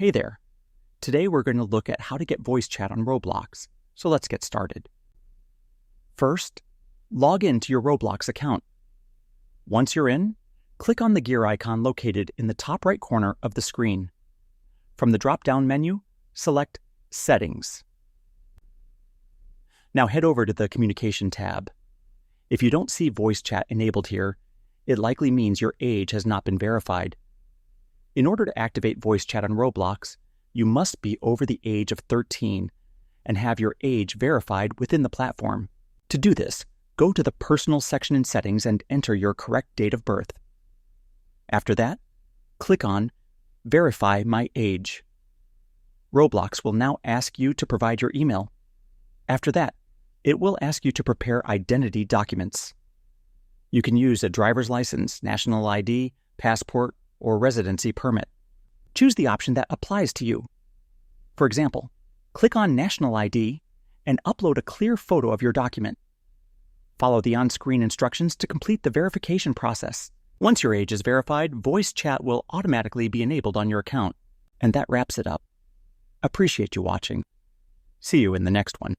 Hey there. Today we're going to look at how to get voice chat on Roblox, so let's get started. First, log in to your Roblox account. Once you're in, click on the gear icon located in the top right corner of the screen. From the drop-down menu, select Settings. Now head over to the Communication tab. If you don't see voice chat enabled here, it likely means your age has not been verified. In order to activate voice chat on Roblox, you must be over the age of 13 and have your age verified within the platform. To do this, go to the Personal section in Settings and enter your correct date of birth. After that, click on Verify My Age. Roblox will now ask you to provide your email. After that, it will ask you to prepare identity documents. You can use a driver's license, national ID, passport, or residency permit. Choose the option that applies to you. For example, click on National ID and upload a clear photo of your document. Follow the on-screen instructions to complete the verification process. Once your age is verified, voice chat will automatically be enabled on your account. And that wraps it up. Appreciate you watching. See you in the next one.